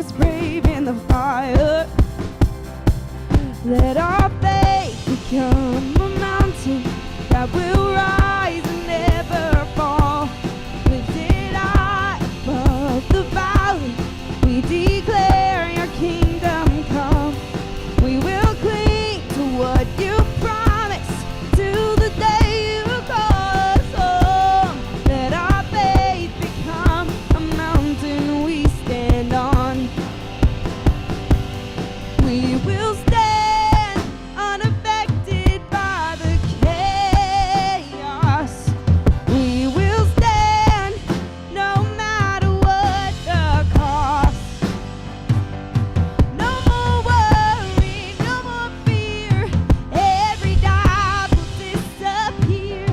is brave in the fire. Let our faith become a mountain that will rise and never fall. Lifted high above the valley, we declare your kingdom come. We will cling to what you promised till the day you call us home. Let our faith become a mountain we stand on. We will stand unaffected by the chaos. We will stand no matter what the cost. No more worry, no more fear. Every doubt will disappear.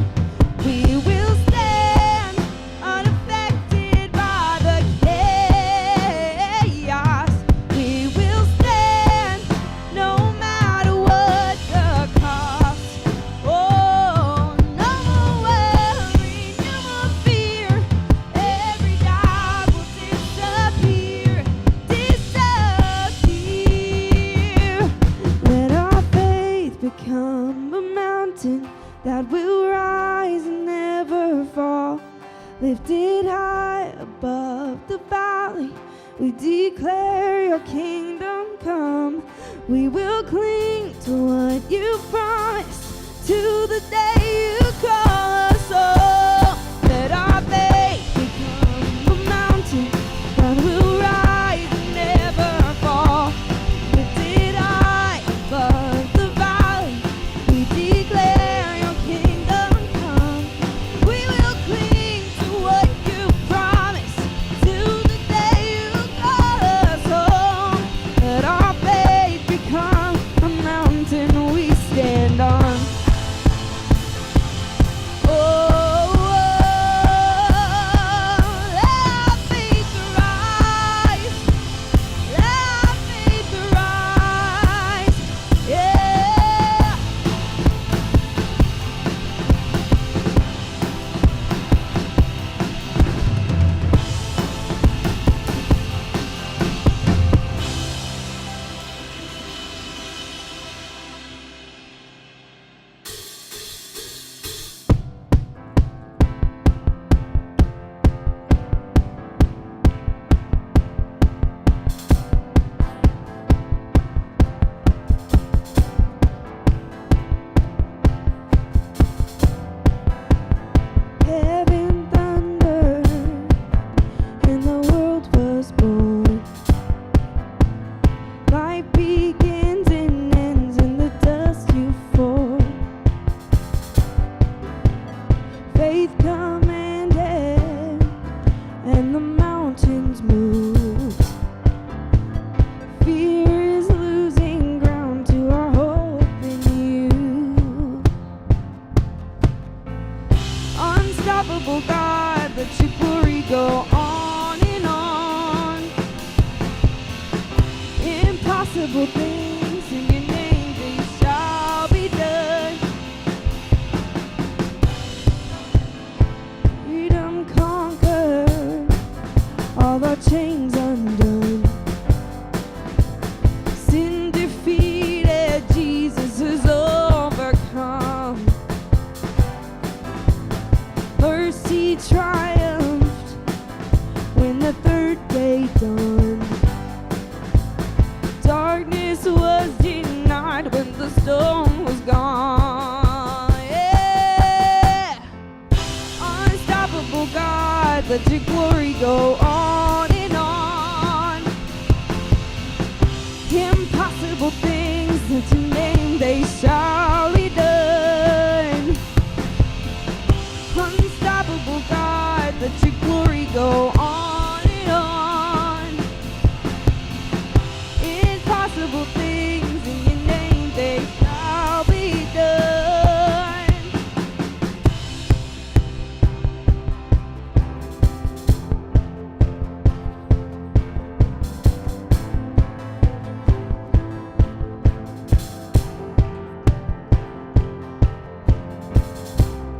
We will stand unaffected by the chaos. We will stand no matter what the cost. Oh, no more worry, no more fear. Every doubt will disappear, disappear. Let our faith become a mountain that will rise and never fall. Lifted high above the valley, we declare your kingdom come. We will cling to what you promised till the day you call us home. Let our faith become a mountain that will rise and never fall. Lifted high above the valley, we declare your kingdom come. We will cling to what you promised till the day you call us home. Let our faith become a mountain we stand on. Oh, let our faith rise. Let our faith rise. Yeah. Heaven thundered and the world was born. Life begins and ends in the dust you form. Faith commanded and the mountains moved. Fear is losing ground to our hope in you. Unstoppable God, let your glory go on and on. Impossible things in your name, they shall be done. Freedom conquered, all our chains undone. Sin defeated, Jesus is overcome. Mercy triumphed when the third day dawned. Darkness was denied when the storm was gone. Yeah. Unstoppable God, let your glory go on and on. Impossible things that you name, they shall be done. Unstoppable God, let your glory go on and on. Impossible things in your name, they shall be done.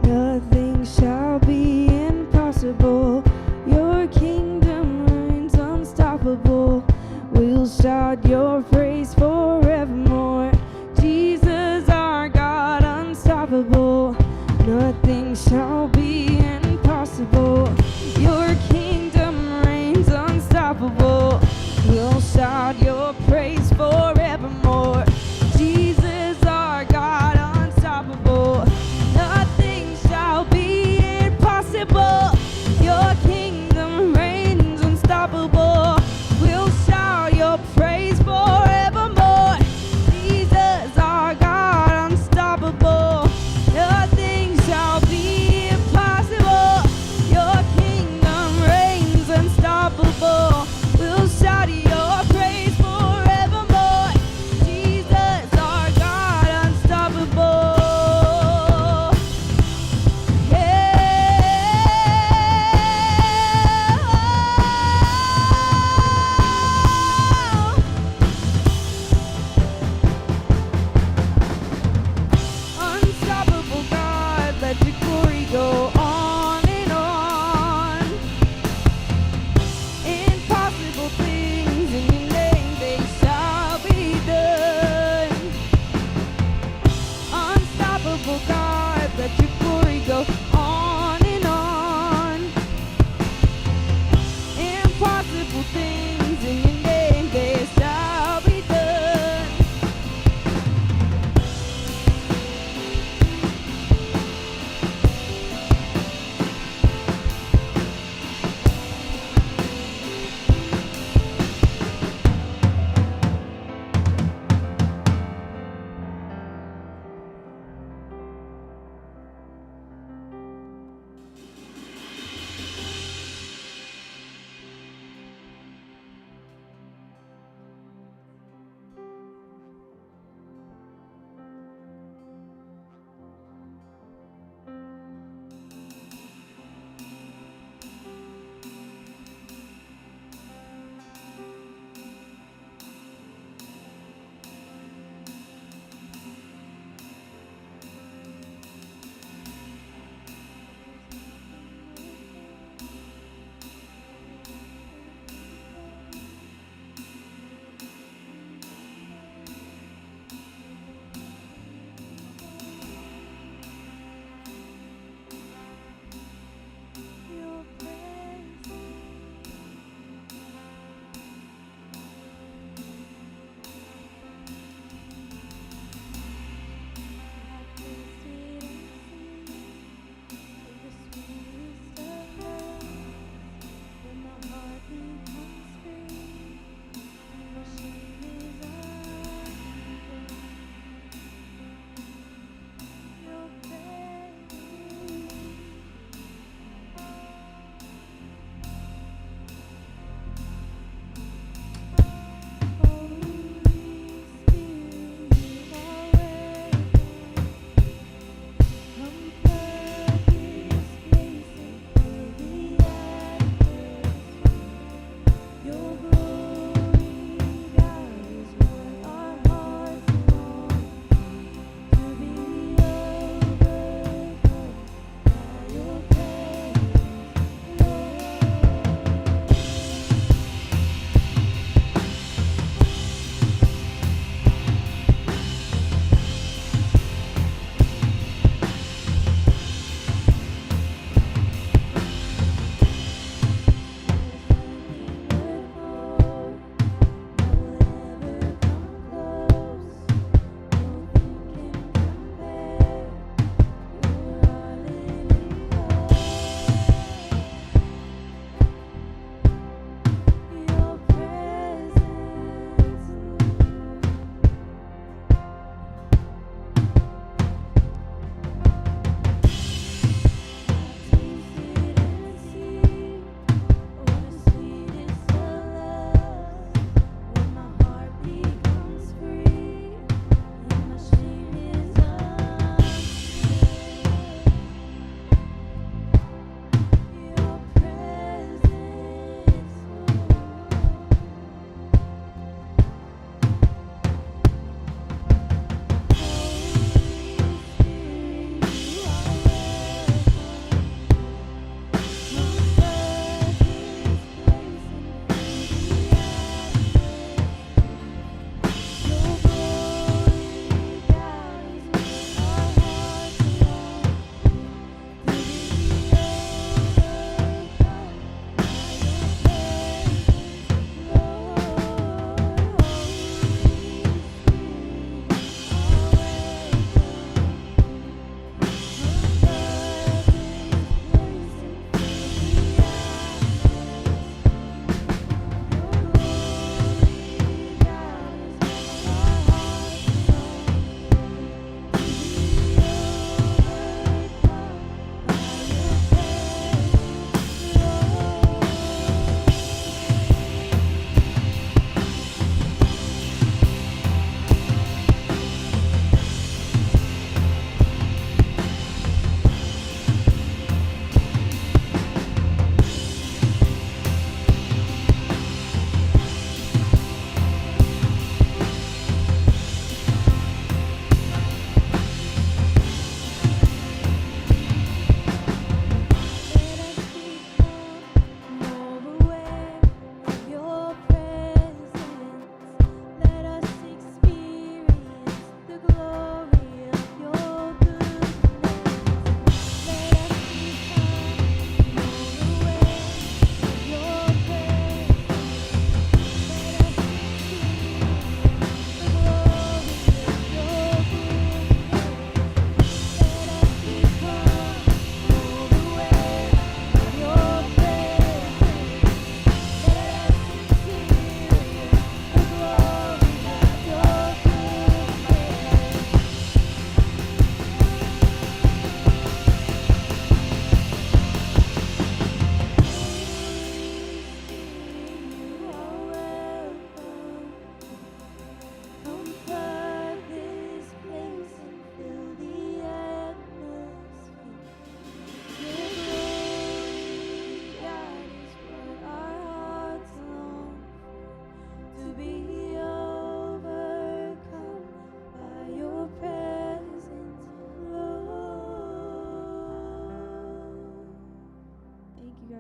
Nothing shall be impossible. Your kingdom reigns unstoppable. shout your praise forevermore. Jesus, our God, unstoppable. Nothing shall be impossible. Your kingdom reigns unstoppable. We'll shout your praise forevermore. Jesus, our God, unstoppable. Nothing shall be impossible. Your kingdom reigns unstoppable. We'll shout your praise forevermore.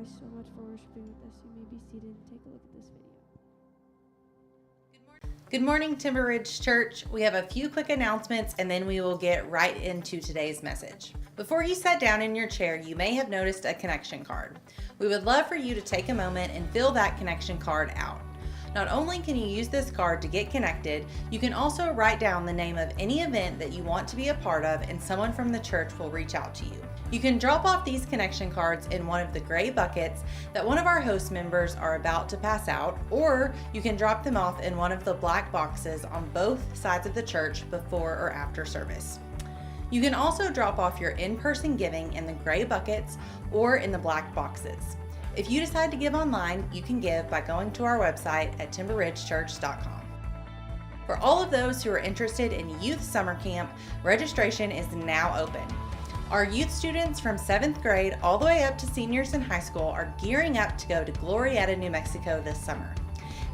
guys so much for worshiping with us. You may be seated and take a look at this video. Good morning, Timber Ridge Church. We have a few quick announcements and then we will get right into today's message. Before you sat down in your chair, you may have noticed a connection card. We would love for you to take a moment and fill that connection card out. Not only can you use this card to get connected, you can also write down the name of any event that you want to be a part of and someone from the church will reach out to you. You can drop off these connection cards in one of the gray buckets that one of our host members are about to pass out, or you can drop them off in one of the black boxes on both sides of the church before or after service. You can also drop off your in-person giving in the gray buckets or in the black boxes. If you decide to give online, you can give by going to our website at timberridgechurch.com. For all of those who are interested in youth summer camp, registration is now open. Our youth students from 7th grade all the way up to seniors in high school are gearing up to go to Glorieta, New Mexico this summer.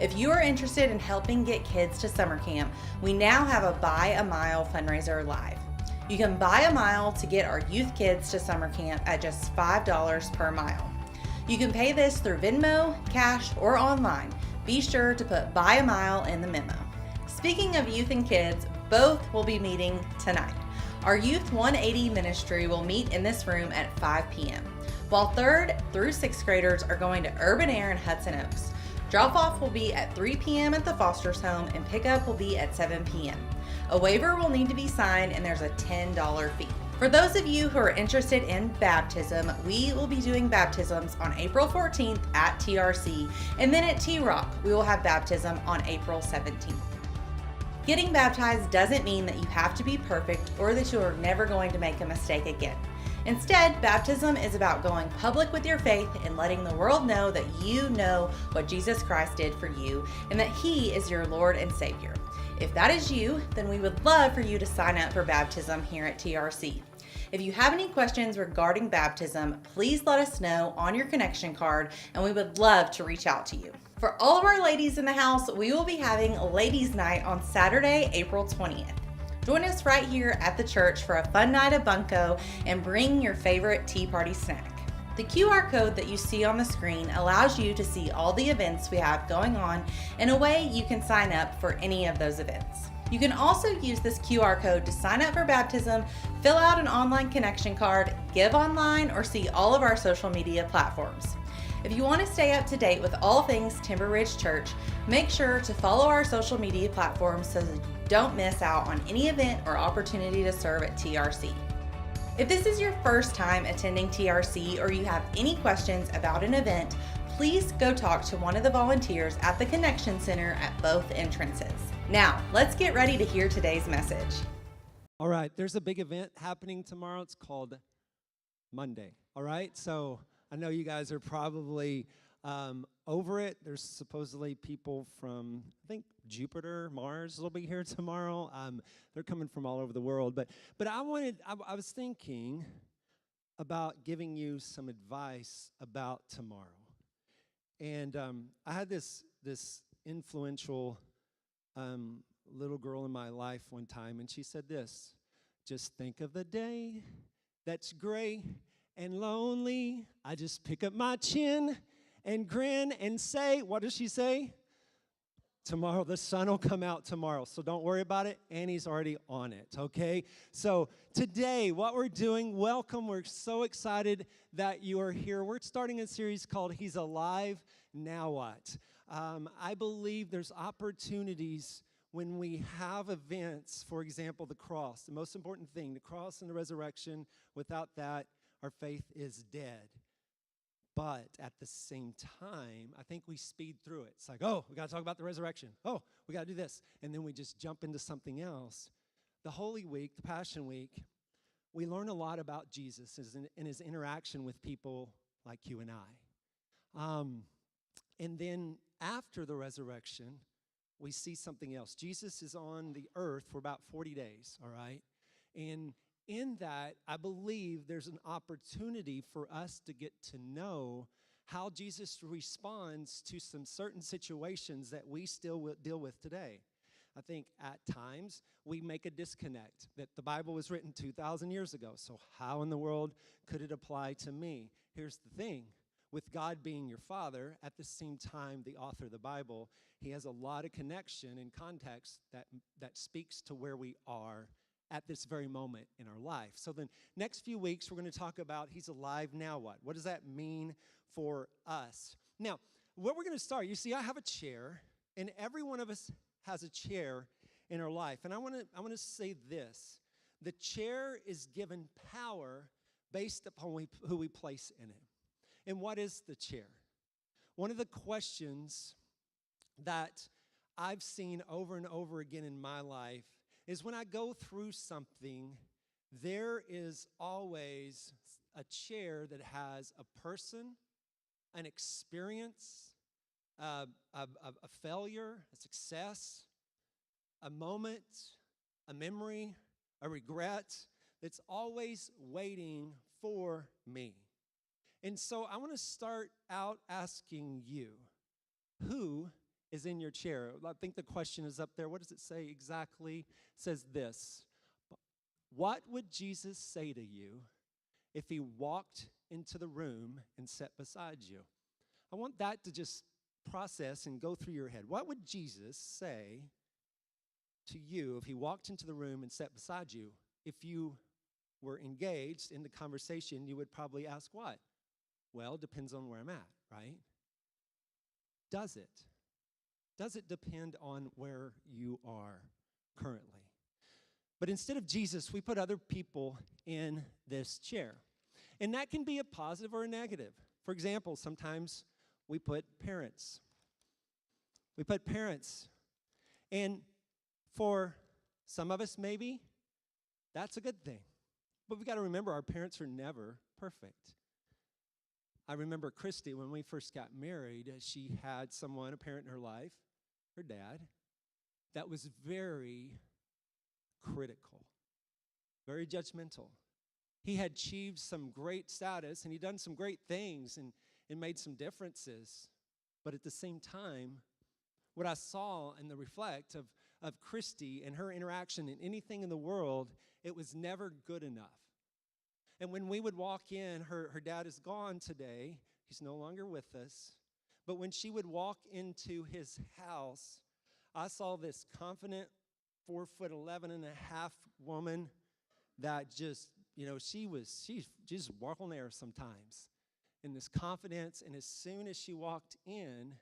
If you are interested in helping get kids to summer camp, we now have a Buy a Mile fundraiser live. You can buy a mile to get our youth kids to summer camp at just $5 per mile. You can pay this through Venmo, cash, or online. Be sure to put Buy a Mile in the memo. Speaking of youth and kids, both will be meeting tonight. Our Youth 180 ministry will meet in this room at 5 p.m., while 3rd through 6th graders are going to Urban Air in Hudson Oaks. Drop-off will be at 3 p.m. at the Foster's home and pickup will be at 7 p.m. A waiver will need to be signed and there's a $10 fee. For those of you who are interested in baptism, we will be doing baptisms on April 14th at TRC, and then at T-Rock, we will have baptism on April 17th. Getting baptized doesn't mean that you have to be perfect or that you are never going to make a mistake again. Instead, baptism is about going public with your faith and letting the world know that you know what Jesus Christ did for you and that He is your Lord and Savior. If that is you, then we would love for you to sign up for baptism here at TRC. If you have any questions regarding baptism, please let us know on your connection card and we would love to reach out to you. For all of our ladies in the house, we will be having Ladies' Night on Saturday, April 20th. Join us right here at the church for a fun night of bunko and bring your favorite tea party snack. The QR code that you see on the screen allows you to see all the events we have going on in a way you can sign up for any of those events. You can also use this QR code to sign up for baptism, fill out an online connection card, give online, or see all of our social media platforms. If you want to stay up to date with all things Timber Ridge Church, make sure to follow our social media platforms so that you don't miss out on any event or opportunity to serve at TRC. If this is your first time attending TRC or you have any questions about an event, please go talk to one of the volunteers at the Connection Center at both entrances. Now, let's get ready to hear today's message. All right, there's a big event happening tomorrow. It's called Monday, all right? So I know you guys are probably over it. There's supposedly people from, I think, Jupiter, Mars will be here tomorrow. They're coming from all over the world. But I was thinking about giving you some advice about tomorrow. And I had this influential little girl in my life one time, and she said this: just think of the day that's gray and lonely. I just pick up my chin and grin and say, what does she say? Tomorrow, the sun will come out tomorrow, so don't worry about it. Annie's already on it, okay? So today, what we're doing, welcome. We're so excited that you are here. We're starting a series called He's Alive, Now What? I believe there's opportunities when we have events, for example, the cross, the most important thing, the cross and the resurrection. Without that, our faith is dead. But at the same time, I think we speed through it. It's like, oh, we got to talk about the resurrection. Oh, we got to do this. And then we just jump into something else. The Holy Week, the Passion Week, we learn a lot about Jesus and his interaction with people like you and I. And then after the resurrection, we see something else. Jesus is on the earth for about 40 days, all right? And in that, I believe there's an opportunity for us to get to know how Jesus responds to some certain situations that we still deal with today. I think at times we make a disconnect that the Bible was written 2,000 years ago, so how in the world could it apply to me? Here's the thing. with God being your Father, at the same time, the author of the Bible, he has a lot of connection and context that speaks to where we are at this very moment in our life. So the next few weeks, we're going to talk about he's alive, now what? What does that mean for us? Now, what we're going to start, you see, I have a chair, and every one of us has a chair in our life. And I want to say this. The chair is given power based upon who we place in it. And what is the chair? One of the questions that I've seen over and over again in my life is when I go through something, there is always a chair that has a person, an experience, a failure, a success, a moment, a memory, a regret that's always waiting for me. And so I want to start out asking you, who is in your chair? I think the question is up there. What does it say exactly? It says this: what would Jesus say to you if he walked into the room and sat beside you? I want that to just process and go through your head. What would Jesus say to you if he walked into the room and sat beside you? If you were engaged in the conversation, you would probably ask what? Well, it depends on where I'm at, right? Does it? Does it depend on where you are currently? But instead of Jesus, we put other people in this chair. And that can be a positive or a negative. For example, sometimes we put parents. We put parents. And for some of us, maybe, that's a good thing. But we've got to remember our parents are never perfect. I remember Christy, when we first got married, she had someone, a parent in her life, her dad, that was very critical, very judgmental. He had achieved some great status, and he'd done some great things and made some differences. But at the same time, what I saw in the reflect of Christy and her interaction in anything in the world, it was never good enough. And when we would walk in, her dad is gone today. He's no longer with us. But when she would walk into his house, I saw this confident 4'11" and a half woman that just, she's just walk on air sometimes. In this confidence, and as soon as she walked in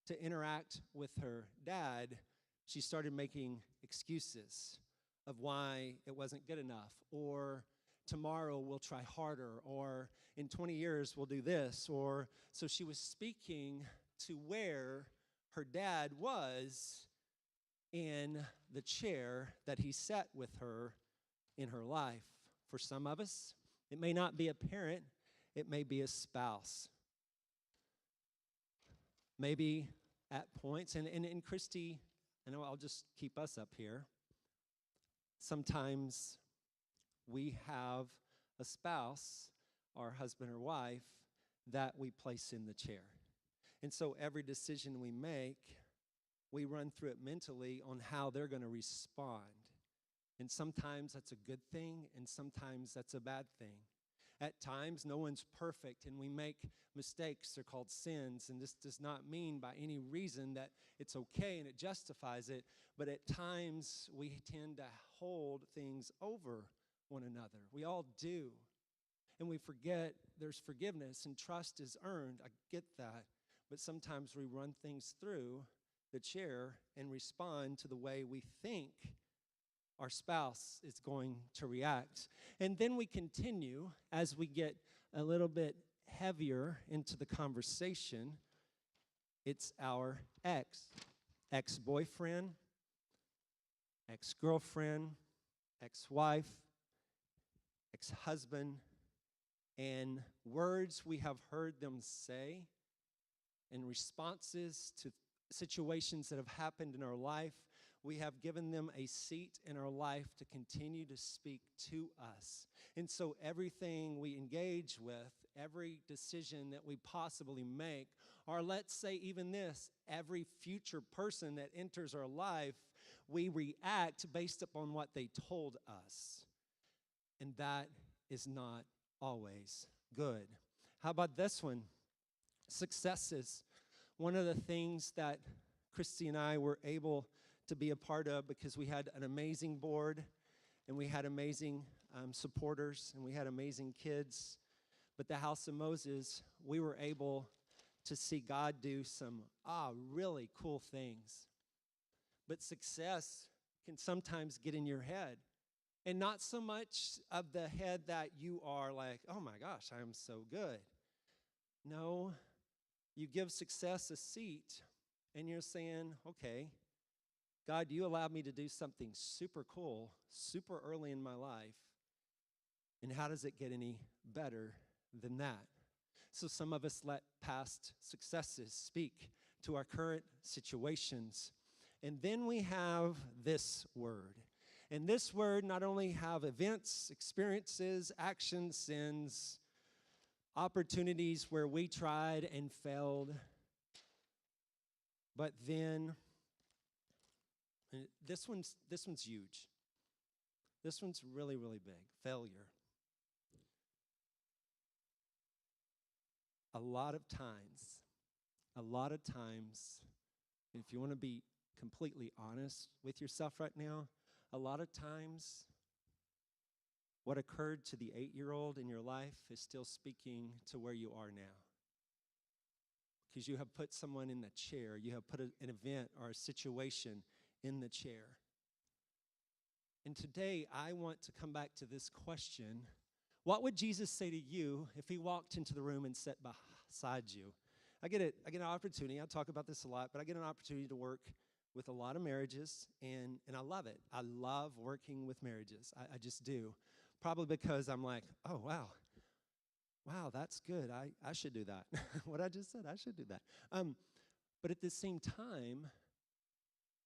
to interact with her dad, she started making excuses of why it wasn't good enough, or tomorrow we'll try harder, or in 20 years we'll do this, or so she was speaking to where her dad was in the chair that he sat with her in her life. For some of us, it may not be a parent, it may be a spouse. Maybe at points, and Christy, I know I'll just keep us up here. Sometimes we have a spouse, our husband or wife, that we place in the chair. And so every decision we make, we run through it mentally on how they're going to respond. And sometimes that's a good thing, and sometimes that's a bad thing. At times, no one's perfect, and we make mistakes. They're called sins, and this does not mean by any reason that it's okay and it justifies it, but at times, we tend to hold things over one another. We all do. And we forget there's forgiveness, and trust is earned. I get that. But sometimes we run things through the chair and respond to the way we think our spouse is going to react. And then we continue as we get a little bit heavier into the conversation. It's our ex-boyfriend, ex-girlfriend, ex-wife, ex-husband, and words we have heard them say and responses to situations that have happened in our life. We have given them a seat in our life to continue to speak to us. And so everything we engage with, every decision that we possibly make, or let's say even this, every future person that enters our life, we react based upon what they told us. And that is not always good. How about this one? Successes. One of the things that Christy and I were able to be a part of, because we had an amazing board and we had amazing supporters and we had amazing kids. But the House of Moses, we were able to see God do some really cool things. But success can sometimes get in your head. And not so much of the head that you are like, oh my gosh, I am so good. No, you give success a seat and you're saying, okay, God, you allowed me to do something super cool, super early in my life. And how does it get any better than that? So some of us let past successes speak to our current situations. And then we have this word. And this word not only have events, experiences, actions, sins, opportunities where we tried and failed, but then this one's huge. This one's really, really big. Failure. A lot of times, and if you want to be completely honest with yourself right now, a lot of times what occurred to the 8-year-old in your life is still speaking to where you are now. Because you have put someone in the chair, you have put an event or a situation in the chair. And today I want to come back to this question. What would Jesus say to you if he walked into the room and sat beside you? I get an opportunity, I talk about this a lot, but I get an opportunity to work with a lot of marriages, and I love it. I love working with marriages. I just do. Probably because I'm like, oh, wow, that's good. I should do that. What I just said, I should do that. But at the same time,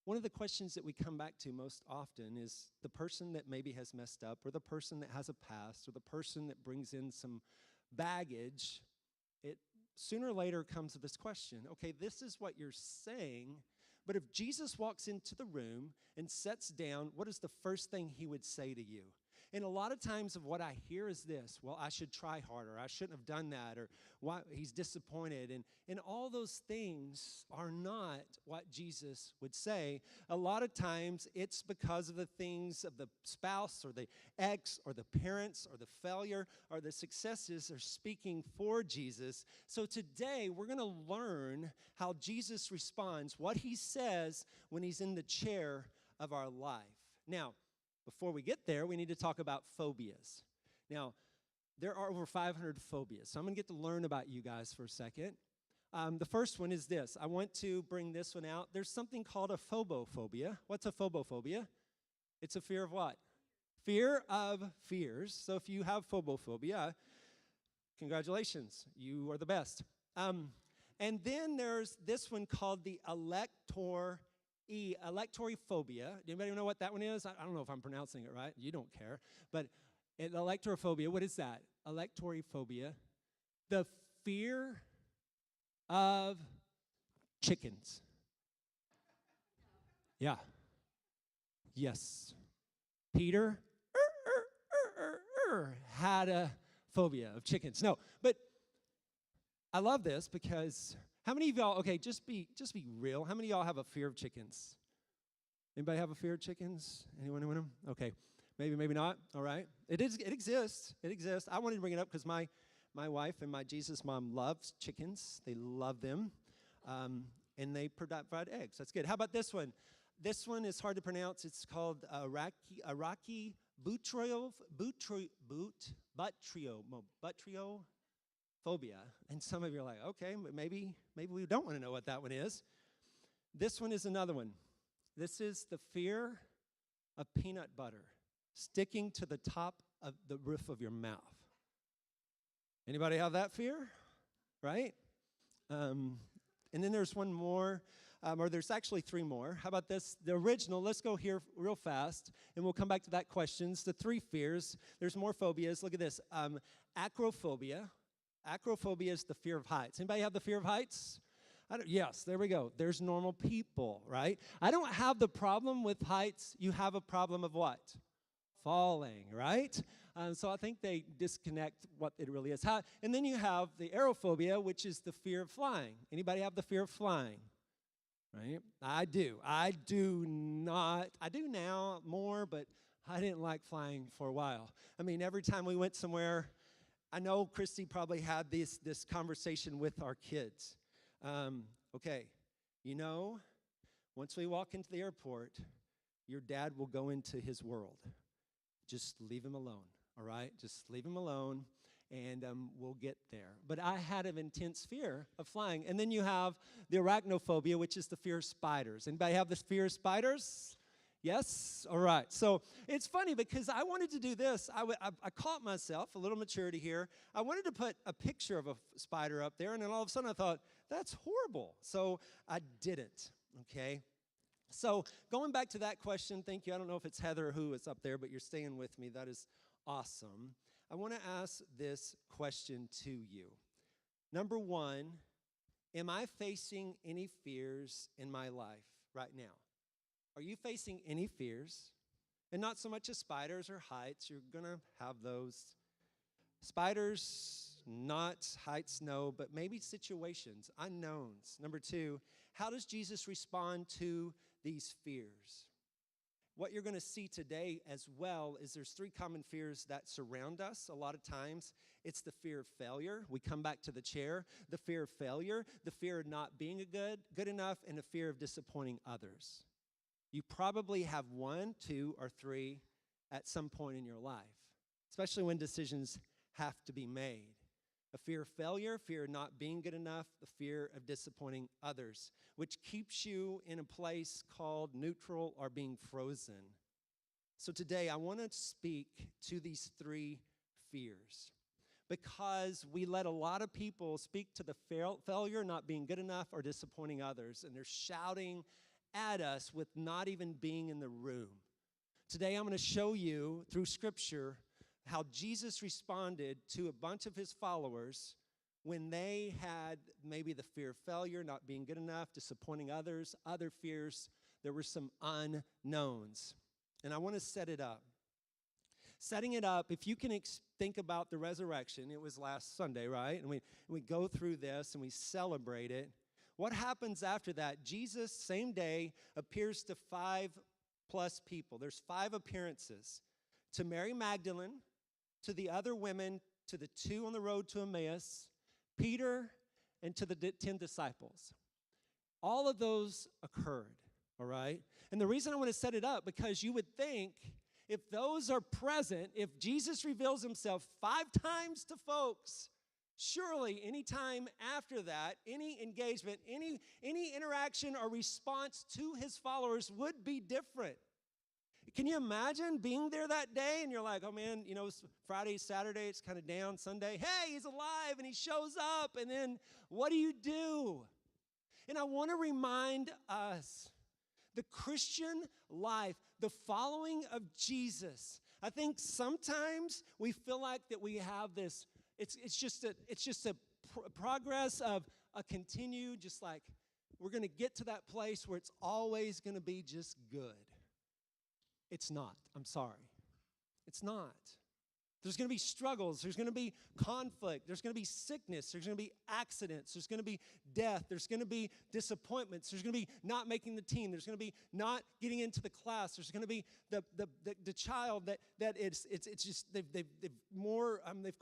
one of the questions that we come back to most often is the person that maybe has messed up, or the person that has a past, or the person that brings in some baggage. It sooner or later comes to this question. Okay, this is what you're saying, but if Jesus walks into the room and sits down, what is the first thing he would say to you? And a lot of times of what I hear is this: well, I should try harder, I shouldn't have done that, or why he's disappointed. And all those things are not what Jesus would say. A lot of times it's because of the things of the spouse or the ex or the parents or the failure or the successes are speaking for Jesus. So today we're going to learn how Jesus responds, what he says when he's in the chair of our life. Now, before we get there, we need to talk about phobias. Now, there are over 500 phobias, so I'm going to get to learn about you guys for a second. The first one is this. I want to bring this one out. There's something called a phobophobia. What's a phobophobia? It's a fear of what? Fear of fears. So if you have phobophobia, congratulations, you are the best. And then there's this one called the electorophobia. Anybody know what that one is? I don't know if I'm pronouncing it right. You don't care. But electorophobia, what is that? Electorophobia, the fear of chickens. Yeah. Yes. Peter had a phobia of chickens. No, but I love this because how many of y'all, okay, just be real. How many of y'all have a fear of chickens? Anybody have a fear of chickens? Anyone? Okay. Maybe not. All right. It exists. It exists. I wanted to bring it up because my wife and my Jesus mom loves chickens. They love them. And they provide eggs. That's good. How about this one? This one is hard to pronounce. It's called Iraqi butriophobia. And some of you are like, okay, maybe we don't want to know what that one is. This one is another one. This is the fear of peanut butter sticking to the top of the roof of your mouth. Anybody have that fear? Right? And then there's one more, or there's actually three more. How about this? The original, let's go here real fast, and we'll come back to that questions. The three fears. There's more phobias. Look at this. Acrophobia. Acrophobia is the fear of heights. Anybody have the fear of heights? Yes, there we go. There's normal people, right? I don't have the problem with heights. You have a problem of what? Falling, right? So I think they disconnect what it really is. And then you have the aerophobia, which is the fear of flying. Anybody have the fear of flying? Right? I do. I do now more, but I didn't like flying for a while. I mean, every time we went somewhere, I know Christy probably had this conversation with our kids. Okay, once we walk into the airport, your dad will go into his world. Just leave him alone, all right? Just leave him alone, and we'll get there. But I had an intense fear of flying. And then you have the arachnophobia, which is the fear of spiders. Anybody have this fear of spiders? Yes? All right. So it's funny because I wanted to do this. I caught myself, a little maturity here. I wanted to put a picture of a spider up there, and then all of a sudden I thought, that's horrible. So I didn't, okay? So going back to that question, thank you. I don't know if it's Heather or who is up there, but you're staying with me. That is awesome. I want to ask this question to you. Number one, am I facing any fears in my life right now? Are you facing any fears? And not so much as spiders or heights. You're going to have those. Spiders, not heights, no, but maybe situations, unknowns. Number two, how does Jesus respond to these fears? What you're going to see today as well is there's three common fears that surround us a lot of times. It's the fear of failure. We come back to the chair. The fear of failure, the fear of not being good enough, and the fear of disappointing others. You probably have one, two, or three at some point in your life, especially when decisions have to be made. A fear of failure, fear of not being good enough, the fear of disappointing others, which keeps you in a place called neutral or being frozen. So today I want to speak to these three fears because we let a lot of people speak to the failure, not being good enough, or disappointing others, and they're shouting at us with not even being in the room. Today I'm going to show you through Scripture how Jesus responded to a bunch of his followers when they had maybe the fear of failure, not being good enough, disappointing others, other fears. There were some unknowns. And I want to set it up. Setting it up, if you can think about the resurrection, it was last Sunday, right? And we go through this and we celebrate it. What happens after that? Jesus, same day, appears to 5+ people. There's 5 appearances. To Mary Magdalene, to the other women, to the 2 on the road to Emmaus, Peter, and to the 10 disciples. All of those occurred, all right? And the reason I want to set it up, because you would think if those are present, if Jesus reveals himself 5 times to folks, surely any time after that, any engagement, any interaction or response to his followers would be different. Can you imagine being there that day and you're like, oh man, it's Friday, Saturday, it's kind of down. Sunday, hey, he's alive and he shows up. And then what do? And I want to remind us, the Christian life, the following of Jesus, I think sometimes we feel like that we have this, it's just a progress of a continue, just like we're going to get to that place where it's always going to be just good. It's not. I'm sorry. It's not. There's going to be struggles. There's going to be conflict. There's going to be sickness. There's going to be accidents. There's going to be death. There's going to be disappointments. There's going to be not making the team. There's going to be not getting into the class. There's going to be the child that it's just they've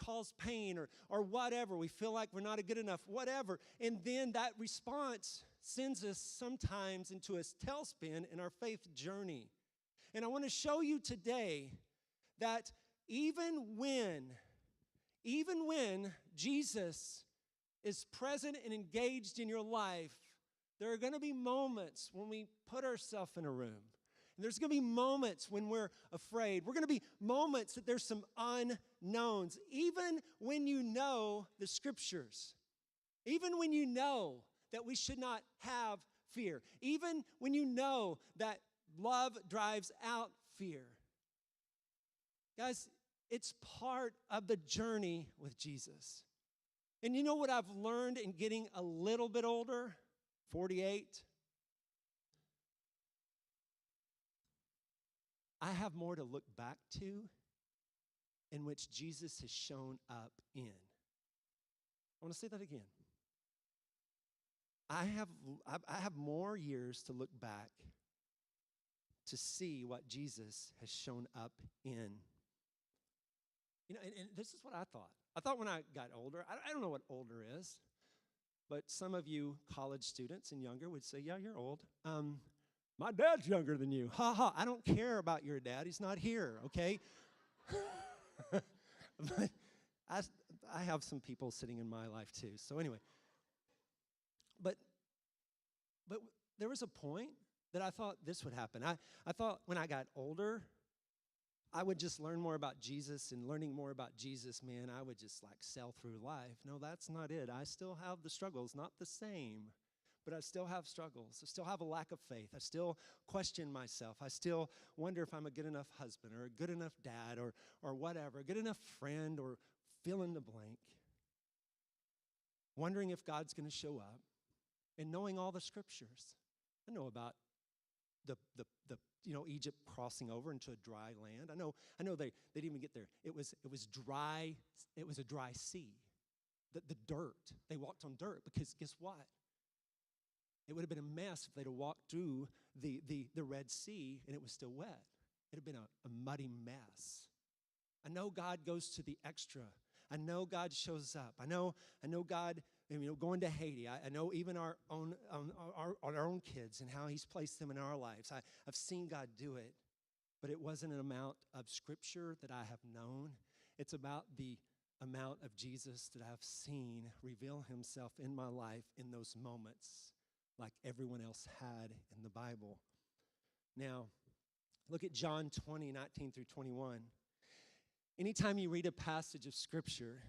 caused pain or whatever. We feel like we're not good enough, whatever. And then that response sends us sometimes into a tailspin in our faith journey. And I want to show you today that even when Jesus is present and engaged in your life, there are going to be moments when we put ourselves in a room. And there's going to be moments when we're afraid. We're going to be moments that there's some unknowns. Even when you know the Scriptures, even when you know that we should not have fear, even when you know that love drives out fear. Guys, it's part of the journey with Jesus. And you know what I've learned in getting a little bit older, 48? I have more to look back to in which Jesus has shown up in. I want to say that again. I have more years to look back to see what Jesus has shown up in. You know, and this is what I thought. I thought when I got older, I don't know what older is, but some of you college students and younger would say, yeah, you're old. My dad's younger than you. Ha ha, I don't care about your dad. He's not here, okay? But I have some people sitting in my life too. So anyway, but there was a point that I thought this would happen. I thought when I got older, I would just learn more about Jesus, and learning more about Jesus, man, I would just like sail through life. No, that's not it. I still have the struggles, not the same, but I still have struggles. I still have a lack of faith. I still question myself. I still wonder if I'm a good enough husband or a good enough dad or whatever, a good enough friend, or fill in the blank. Wondering if God's going to show up, and knowing all the scriptures. I know about the Egypt crossing over into a dry land. I know they didn't even get there. It was dry. It was a dry sea. The dirt. They walked on dirt because guess what? It would have been a mess if they'd have walked through the Red Sea and it was still wet. It would have been a muddy mess. I know God goes to the extra. I know God shows up. I know God, going to Haiti. I know even our own kids and how He's placed them in our lives. I've seen God do it, but it wasn't an amount of scripture that I have known. It's about the amount of Jesus that I've seen reveal Himself in my life in those moments, like everyone else had in the Bible. Now, look at John 20:19 through 21. Anytime you read a passage of Scripture,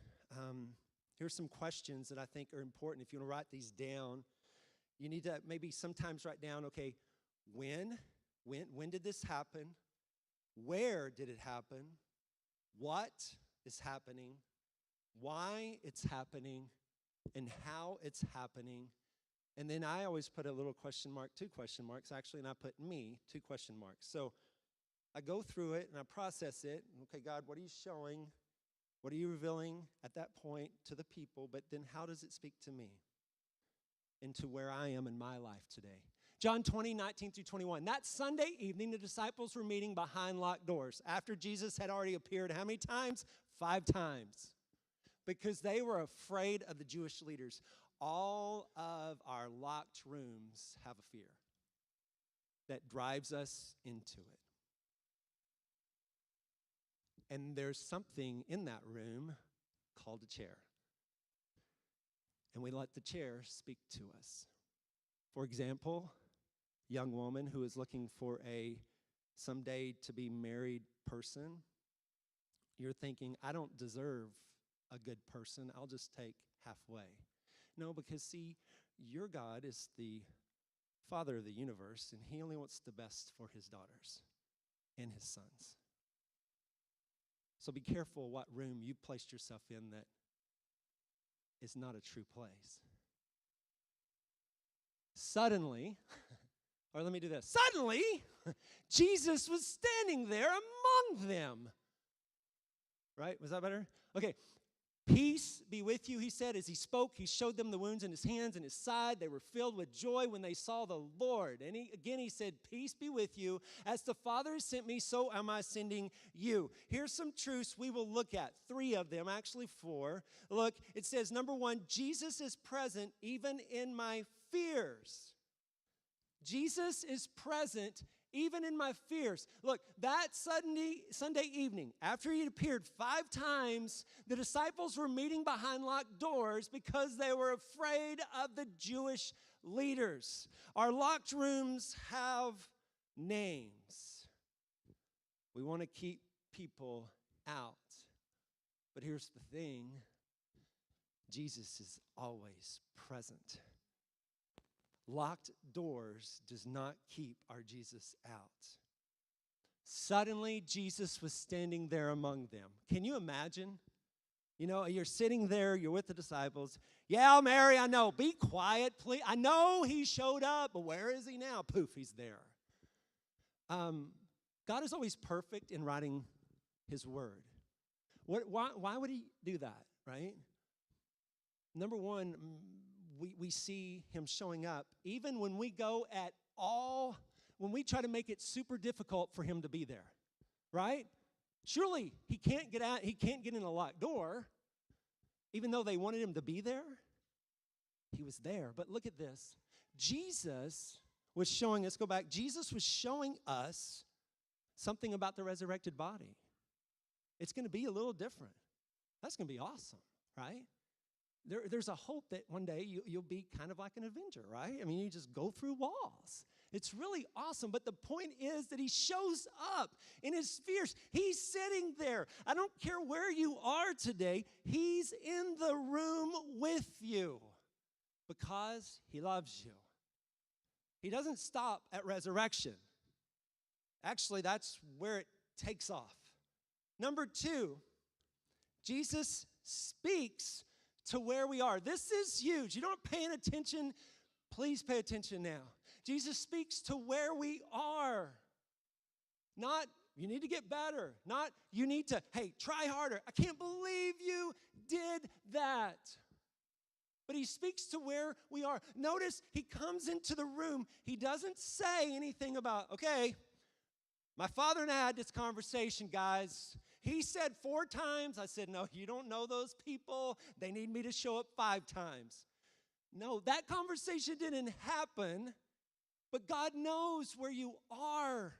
here's some questions that I think are important. If you want to write these down, you need to maybe sometimes write down, okay, when did this happen? Where did it happen? What is happening? Why it's happening? And how it's happening? And then I always put a little question mark, 2 question marks actually, and I put me, 2 question marks. So I go through it and I process it. Okay, God, what are you showing? What are you revealing at that point to the people? But then how does it speak to me and to where I am in my life today? John 20:19 through 21. That Sunday evening, the disciples were meeting behind locked doors after Jesus had already appeared how many times? 5 times. Because they were afraid of the Jewish leaders. All of our locked rooms have a fear that drives us into it. And there's something in that room called a chair. And we let the chair speak to us. For example, a young woman who is looking for a someday to be married person. You're thinking, I don't deserve a good person. I'll just take halfway. No, because see, your God is the Father of the universe, and He only wants the best for His daughters and His sons. So be careful what room you placed yourself in that is not a true place. Suddenly, or let me do this. Suddenly, Jesus was standing there among them. Right? Was that better? Okay. Peace be with you, He said. As He spoke, He showed them the wounds in His hands and His side. They were filled with joy when they saw the Lord. And He said, peace be with you. As the Father has sent me, so am I sending you. Here's some truths we will look at. 3 of them, actually 4. Look, it says, number 1, Jesus is present even in my fears. Jesus is present even in my fears. Look, that Sunday evening, after He appeared 5 times, the disciples were meeting behind locked doors because they were afraid of the Jewish leaders. Our locked rooms have names. We want to keep people out. But here's the thing, Jesus is always present. Locked doors does not keep our Jesus out. Suddenly, Jesus was standing there among them. Can you imagine? You know, you're sitting there, you're with the disciples. Yeah, Mary, I know. Be quiet, please. I know He showed up, but where is He now? Poof, He's there. God is always perfect in writing His word. Why would he do that, right? Number one, we see him showing up even when we go at all, when we try to make it super difficult for him to be there, right? Surely he can't get in a locked door, even though they wanted him to be there. He was there. But look at this. Jesus was showing us, go back, Jesus was showing us something about the resurrected body. It's going to be a little different. That's going to be awesome, right? There's a hope that one day you'll be kind of like an Avenger, right? I mean, you just go through walls. It's really awesome. But the point is that he shows up in his fierce. He's sitting there. I don't care where you are today. He's in the room with you because he loves you. He doesn't stop at resurrection. Actually, that's where it takes off. Number two, Jesus speaks to where we are. This is huge. You don't paying attention, please pay attention now. Jesus speaks to where we are. Not, you need to get better. Not, you need to, hey, try harder. I can't believe you did that. But he speaks to where we are. Notice he comes into the room. He doesn't say anything about, okay, my father and I had this conversation, guys. He said 4 times. I said, no, you don't know those people. They need me to show up 5 times. No, that conversation didn't happen, but God knows where you are.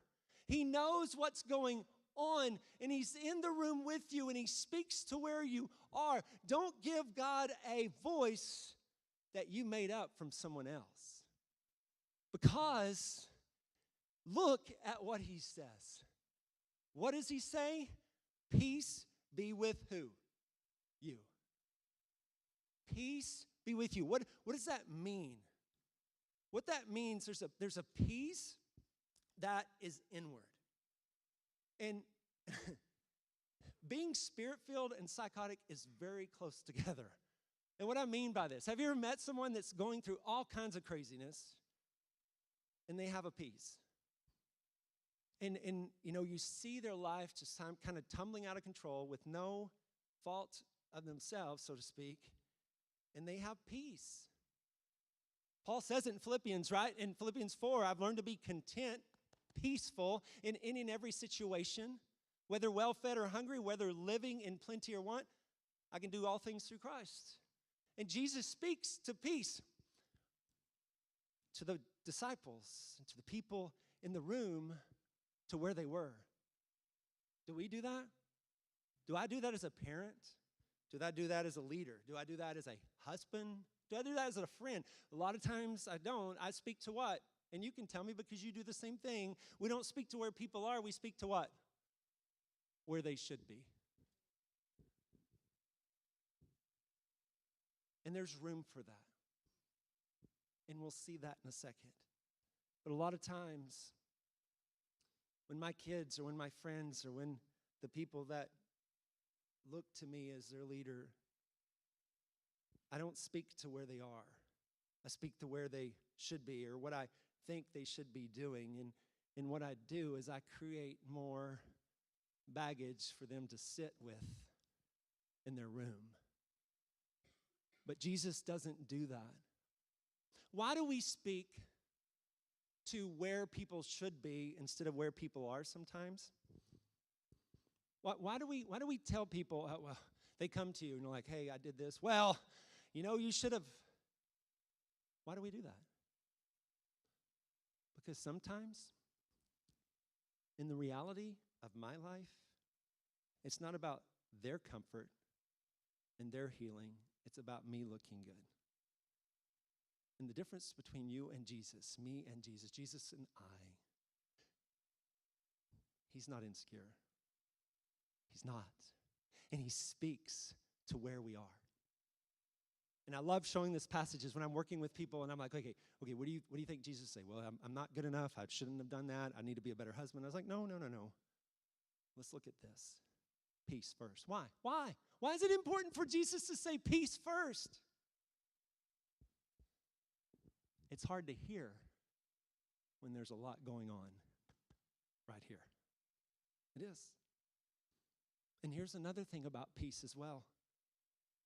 He knows what's going on, and he's in the room with you, and he speaks to where you are. Don't give God a voice that you made up from someone else, because look at what he says. What does he say? Peace be with who? You. Peace be with you. What does that mean? What that means, there's a peace that is inward. And being spirit-filled and psychotic is very close together. And what I mean by this, have you ever met someone that's going through all kinds of craziness and they have a peace? And you know, you see their life just kind of tumbling out of control with no fault of themselves, so to speak, and they have peace. Paul says it in Philippians, right? In Philippians 4, I've learned to be content, peaceful in any and every situation, whether well-fed or hungry, whether living in plenty or want, I can do all things through Christ. And Jesus speaks to peace to the disciples and to the people in the room, to where they were. Do we do that? Do I do that as a parent? Do I do that as a leader? Do I do that as a husband? Do I do that as a friend? A lot of times I don't. I speak to what? And you can tell me because you do the same thing. We don't speak to where people are. We speak to what? Where they should be. And there's room for that. And we'll see that in a second. But a lot of times, when my kids or when my friends or when the people that look to me as their leader, I don't speak to where they are. I speak to where they should be or what I think they should be doing. And what I do is I create more baggage for them to sit with in their room. But Jesus doesn't do that. Why do we speak to where people should be instead of where people are sometimes? Why do we tell people, well, they come to you and they're like, hey, I did this. Well, you know, you should have. Why do we do that? Because sometimes in the reality of my life, it's not about their comfort and their healing. It's about me looking good. And the difference between you and Jesus, me and Jesus and I, he's not insecure. He's not. And he speaks to where we are. And I love showing this passages when I'm working with people and I'm like, okay, what do you think Jesus say? Well, I'm not good enough. I shouldn't have done that. I need to be a better husband. I was like, no. Let's look at this. Peace first. Why? Why is it important for Jesus to say peace first? It's hard to hear when there's a lot going on right here. It is. And here's another thing about peace as well.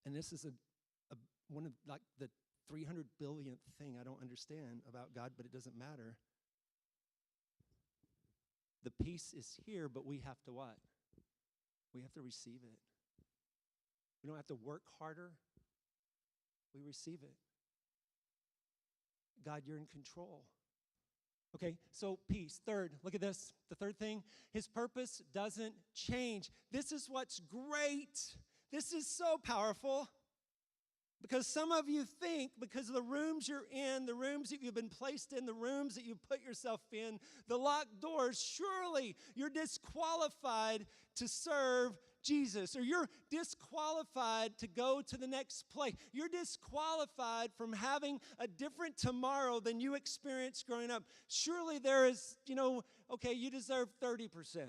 And this is one of like the 300 billionth thing I don't understand about God, but it doesn't matter. The peace is here, but we have to what? We have to receive it. We don't have to work harder. We receive it. God, you're in control. Okay, so peace. Third, look at this. The third thing, his purpose doesn't change. This is what's great. This is so powerful. Because some of you think, because of the rooms you're in, the rooms that you've been placed in, the rooms that you put yourself in, the locked doors, surely you're disqualified to serve Jesus, or you're disqualified to go to the next place. You're disqualified from having a different tomorrow than you experienced growing up. Surely there is, okay, you deserve 30%.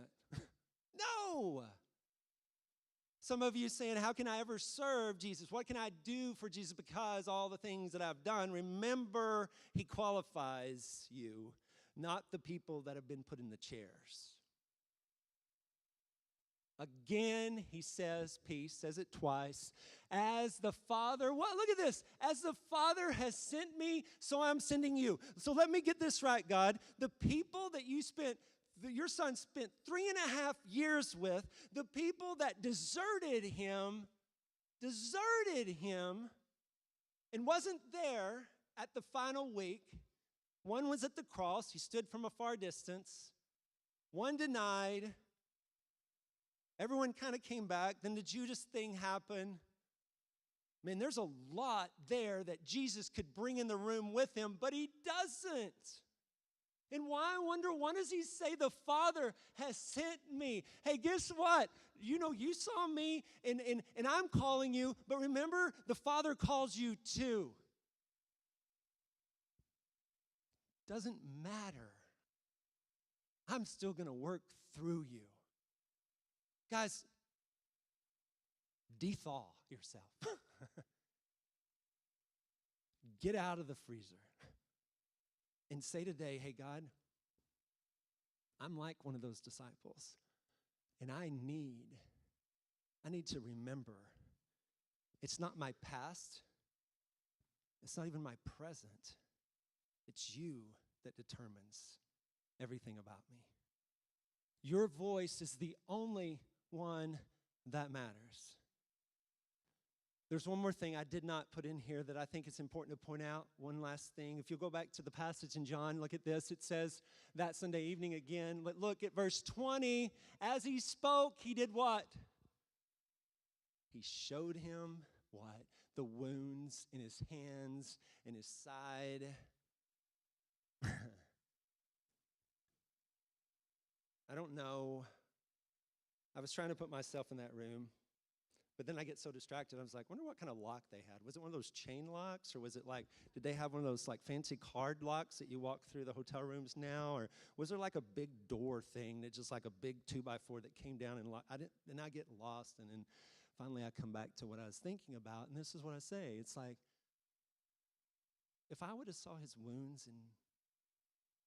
No. Some of you saying, how can I ever serve Jesus? What can I do for Jesus? Because all the things that I've done, remember, he qualifies you, not the people that have been put in the chairs. Again, he says, peace, says it twice. As the Father, look at this. As the Father has sent me, so I'm sending you. So let me get this right, God. The people that your son spent 3.5 years with, the people that deserted him, and wasn't there at the final week. One was at the cross. He stood from a far distance. One denied. Everyone kind of came back. Then the Judas thing happened. Man, there's a lot there that Jesus could bring in the room with him, but he doesn't. And why, I wonder, why does he say the Father has sent me? Hey, guess what? You saw me and I'm calling you, but remember, the Father calls you too. Doesn't matter. I'm still going to work through you. Guys, de-thaw yourself. Get out of the freezer. And say today, hey, God, I'm like one of those disciples. And I need to remember, it's not my past. It's not even my present. It's you that determines everything about me. Your voice is the only one that matters. There's one more thing I did not put in here that I think it's important to point out. One last thing. If you'll go back to the passage in John, look at this. It says that Sunday evening again. Look at verse 20. As he spoke, he did what? He showed him what? The wounds in his hands and his side. I don't know. I was trying to put myself in that room. But then I get so distracted, I was like, wonder what kind of lock they had. Was it one of those chain locks, or was it like, did they have one of those like fancy card locks that you walk through the hotel rooms now? Or was there like a big door thing that just like a big 2x4 that came down and locked? Then I get lost, and then finally I come back to what I was thinking about, and this is what I say. It's like, if I would have saw his wounds, and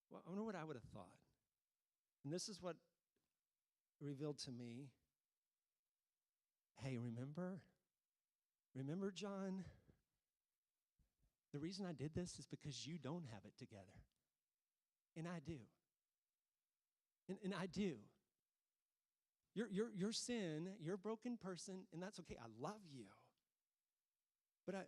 well, I wonder what I would have thought. And this is what revealed to me. Hey, remember, John, the reason I did this is because you don't have it together. And I do. And I do. Your sin, you're a broken person, and that's okay. I love you. But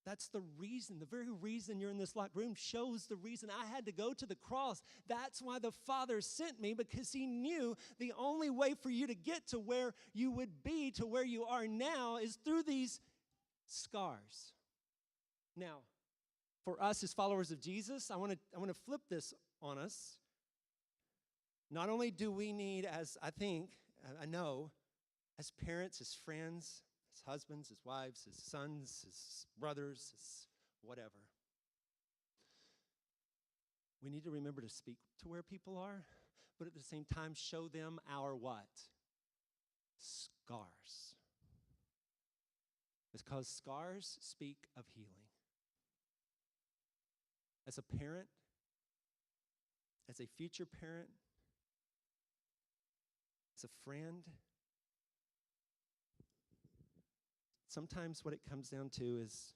that's the reason, the very reason you're in this locked room shows the reason I had to go to the cross. That's why the Father sent me, because he knew the only way for you to get to where you would be, to where you are now, is through these scars. Now, for us as followers of Jesus, I want to flip this on us. Not only do we need, as I know, as parents, as friends, his husbands, his wives, his sons, his brothers, his whatever. We need to remember to speak to where people are, but at the same time show them our what? Scars. Because scars speak of healing. As a parent, as a future parent, as a friend, sometimes what it comes down to is,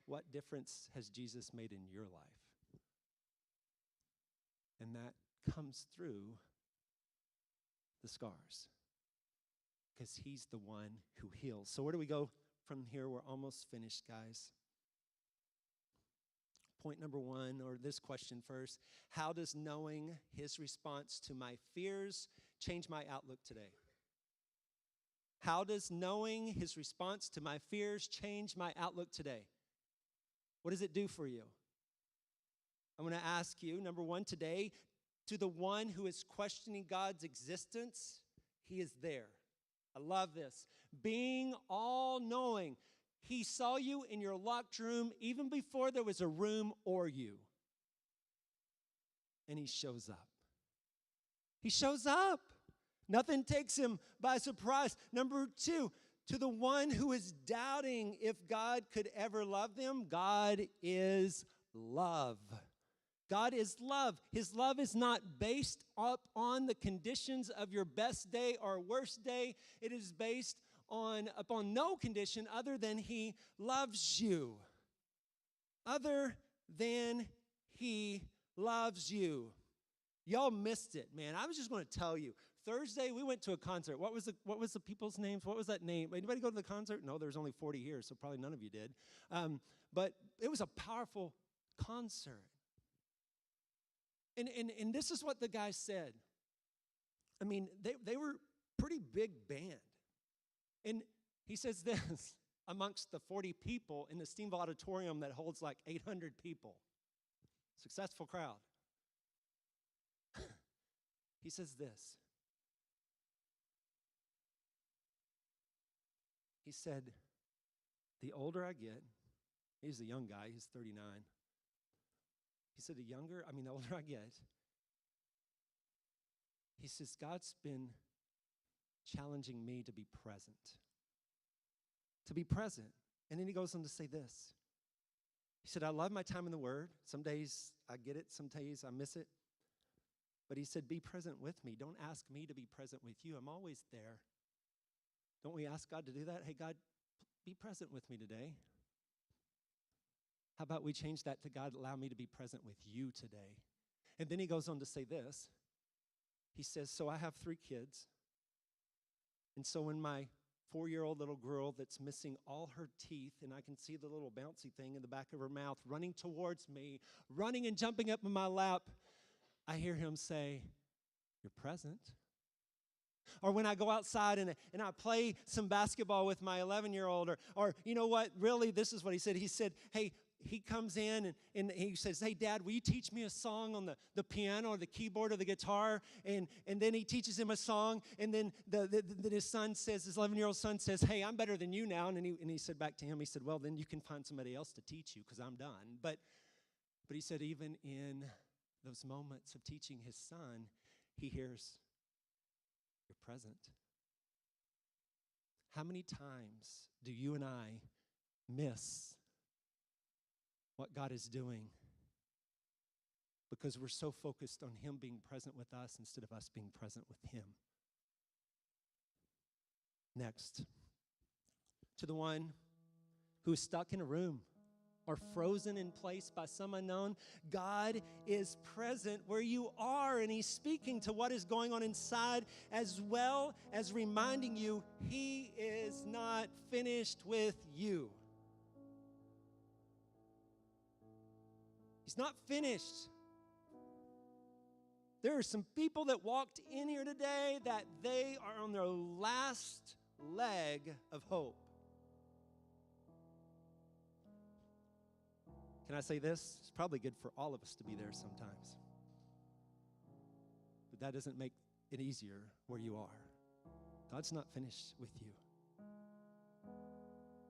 what difference has Jesus made in your life? And that comes through the scars, because he's the one who heals. So where do we go from here? We're almost finished, guys. Point number one, or this question first: how does knowing his response to my fears change my outlook today? How does knowing his response to my fears change my outlook today? What does it do for you? I'm going to ask you, number one, today, to the one who is questioning God's existence, he is there. I love this. Being all-knowing. He saw you in your locked room even before there was a room or you. And he shows up. He shows up. Nothing takes him by surprise. Number two, to the one who is doubting if God could ever love them, God is love. God is love. His love is not based upon the conditions of your best day or worst day. It is based upon no condition other than he loves you. Other than he loves you. Y'all missed it, man. I was just going to tell you. Thursday, we went to a concert. What was the people's names? What was that name? Anybody go to the concert? No, there's only 40 here, so probably none of you did. But it was a powerful concert. And this is what the guy said. I mean, they were pretty big band. And he says this, amongst the 40 people in the Steamville Auditorium that holds like 800 people. Successful crowd. He says this. He said, the older I get, he's a young guy, he's 39. He said, the older I get, he says, God's been challenging me to be present. To be present. And then he goes on to say this. He said, I love my time in the Word. Some days I get it, some days I miss it. But he said, be present with me. Don't ask me to be present with you. I'm always there. Don't we ask God to do that? Hey, God, be present with me today. How about we change that to, God, allow me to be present with you today? And then he goes on to say this. He says, so I have 3 kids. And so when my 4-year-old little girl that's missing all her teeth, and I can see the little bouncy thing in the back of her mouth running towards me, running and jumping up in my lap, I hear him say, you're present. Or when I go outside and I play some basketball with my 11-year-old, or you know what, really, this is what he said. He said, hey, he comes in and he says, hey, Dad, will you teach me a song on the piano or the keyboard or the guitar? And then he teaches him a song, and then his son says, his 11-year-old son says, hey, I'm better than you now. And he said back to him, he said, well, then you can find somebody else to teach you because I'm done. But he said even in those moments of teaching his son, he hears, you're present. How many times do you and I miss what God is doing because we're so focused on him being present with us instead of us being present with him? Next, to the one who is stuck in a room or frozen in place by some unknown, God is present where you are, and he's speaking to what is going on inside, as well as reminding you he is not finished with you. He's not finished. There are some people that walked in here today that they are on their last leg of hope. Can I say this? It's probably good for all of us to be there sometimes. But that doesn't make it easier where you are. God's not finished with you.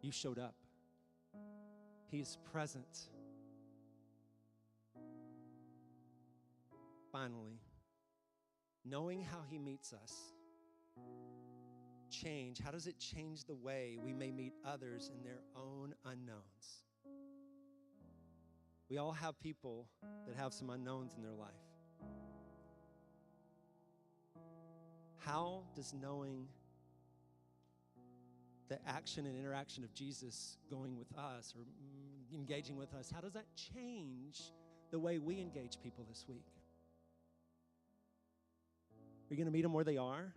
You showed up. He is present. Finally, knowing how he meets us, how does it change the way we may meet others in their own unknowns? We all have people that have some unknowns in their life. How does knowing the action and interaction of Jesus going with us or engaging with us, how does that change the way we engage people this week? Are you going to meet them where they are?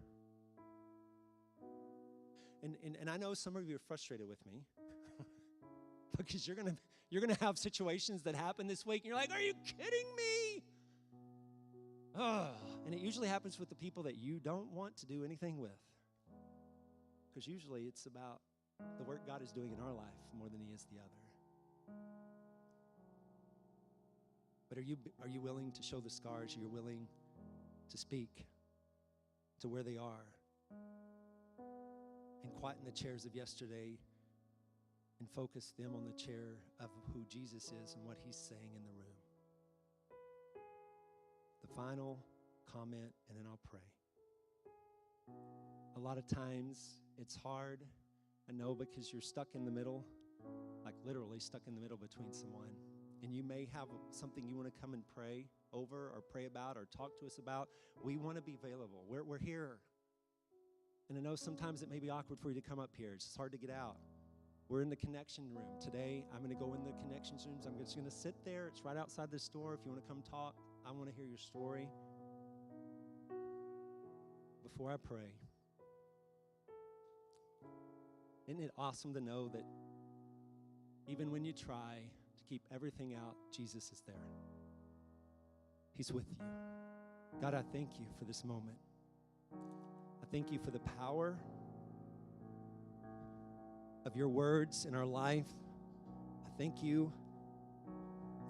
And I know some of you are frustrated with me because you're gonna have situations that happen this week, and you're like, "Are you kidding me?" And it usually happens with the people that you don't want to do anything with, because usually it's about the work God is doing in our life more than He is the other. But are you willing to show the scars? Are you willing to speak to where they are and quieten the chairs of yesterday and focus them on the chair of who Jesus is and what He's saying in the room? The final comment, and then I'll pray. A lot of times it's hard, I know, because you're stuck in the middle, like literally stuck in the middle between someone. And you may have something you want to come and pray over or pray about or talk to us about. We want to be available. We're here. And I know sometimes it may be awkward for you to come up here. It's just hard to get out. We're in the connection room. Today, I'm going to go in the connections rooms. I'm just going to sit there. It's right outside this door. If you want to come talk, I want to hear your story. Before I pray, isn't it awesome to know that even when you try to keep everything out, Jesus is there. He's with you. God, I thank you for this moment. I thank you for the power of your words in our life. I thank you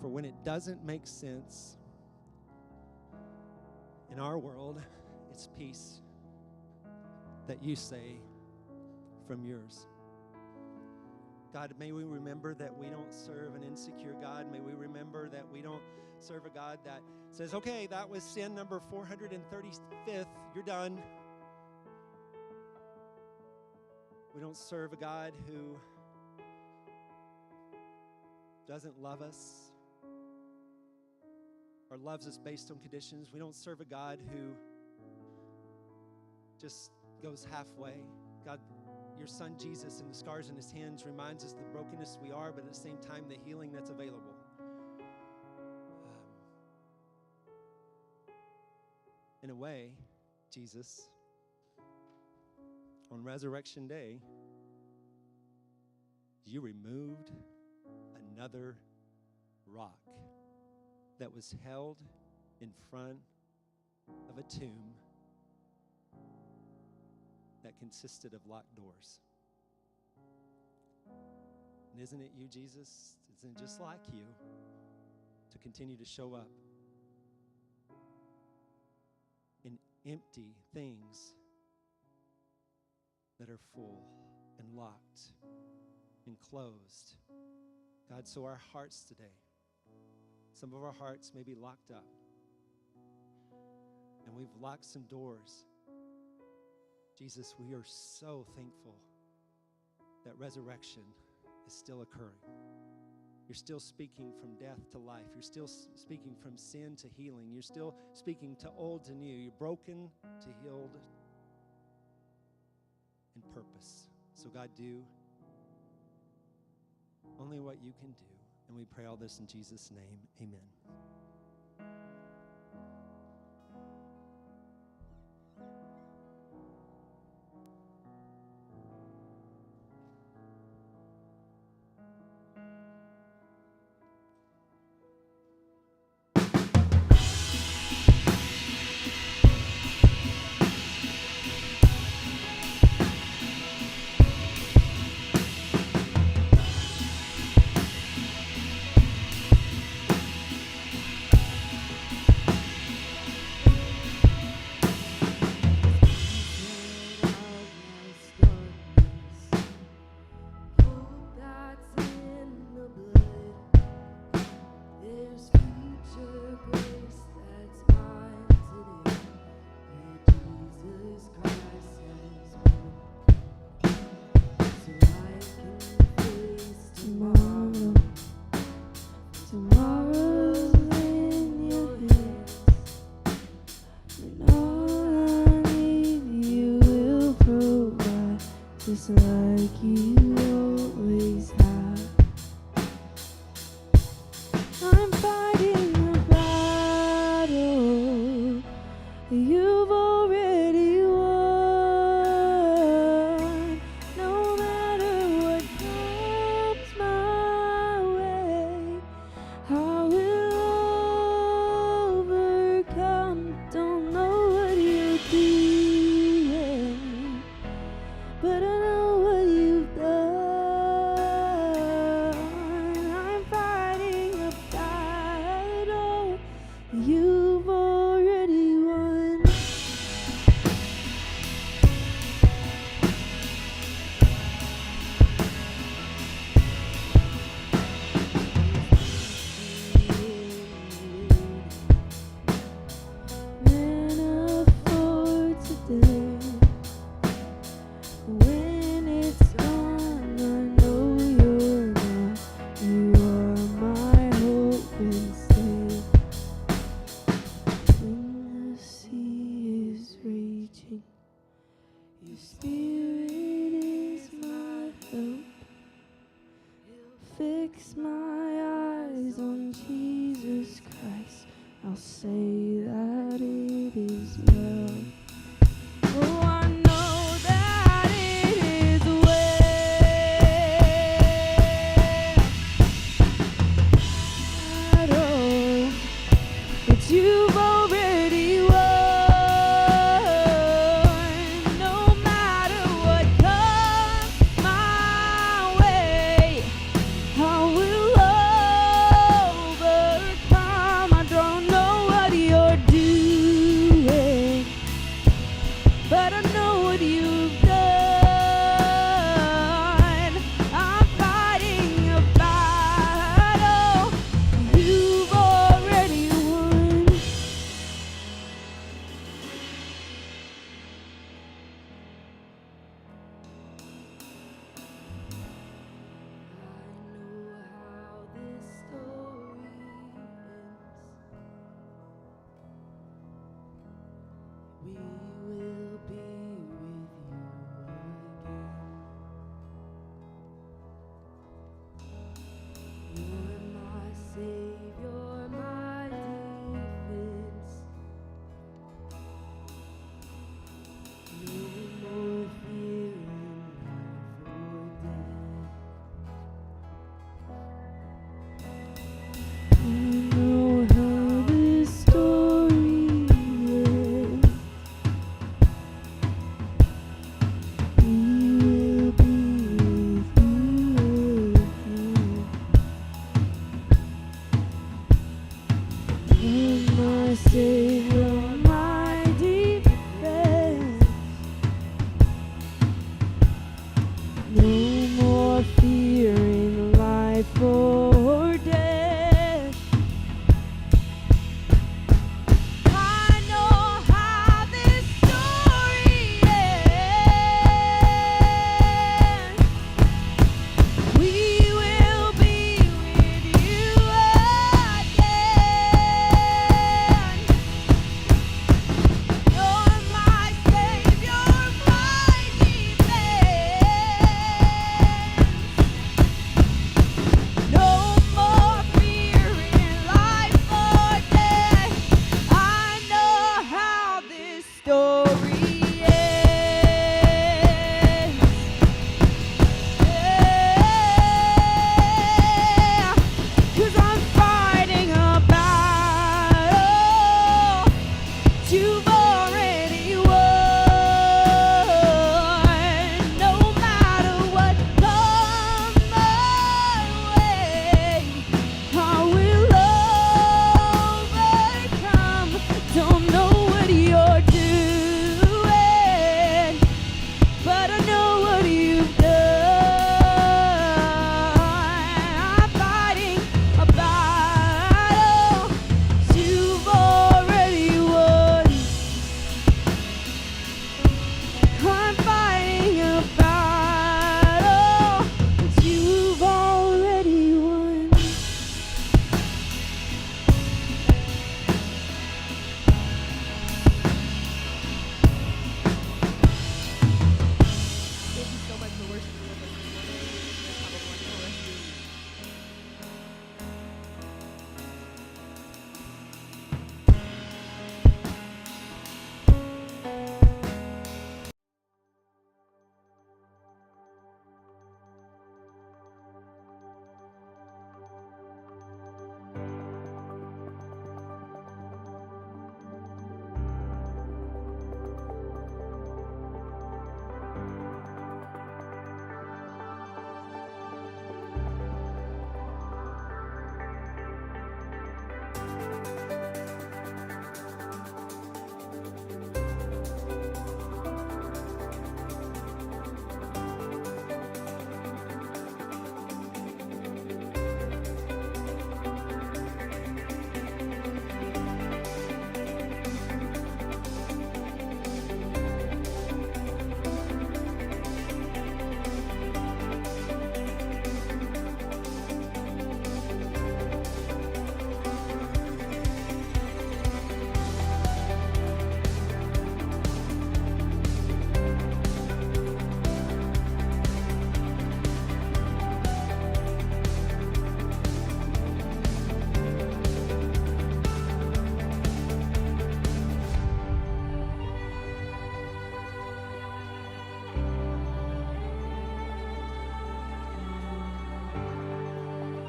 for when it doesn't make sense in our world, it's peace that you say from yours. God, may we remember that we don't serve an insecure God. May we remember that we don't serve a God that says, okay, that was sin number 435th. You're done. We don't serve a God who doesn't love us or loves us based on conditions. We don't serve a God who just goes halfway. God, your son Jesus and the scars in his hands reminds us the brokenness we are, but at the same time, the healing that's available. In a way, Jesus, on Resurrection Day, you removed another rock that was held in front of a tomb that consisted of locked doors. And isn't it you, Jesus? Isn't it just like you to continue to show up in empty things that are full and locked and closed? God, so our hearts today, some of our hearts may be locked up, and we've locked some doors. Jesus, we are so thankful that resurrection is still occurring. You're still speaking from death to life. You're still speaking from sin to healing. You're still speaking to old to new. You're broken to healed and purpose. So God, do only what you can do. And we pray all this in Jesus' name. Amen. say that it is well. Oh, I know that it is well. Oh, that you've already won. No matter what comes my way, I will overcome. I don't know what you're doing, but I know what you've done. I'm fighting a battle you've already won. I know how this story ends. We will be with you again. You're my savior, my defense. No more fear in life or death. I know how this story ends. We will be with you again. You're my savior,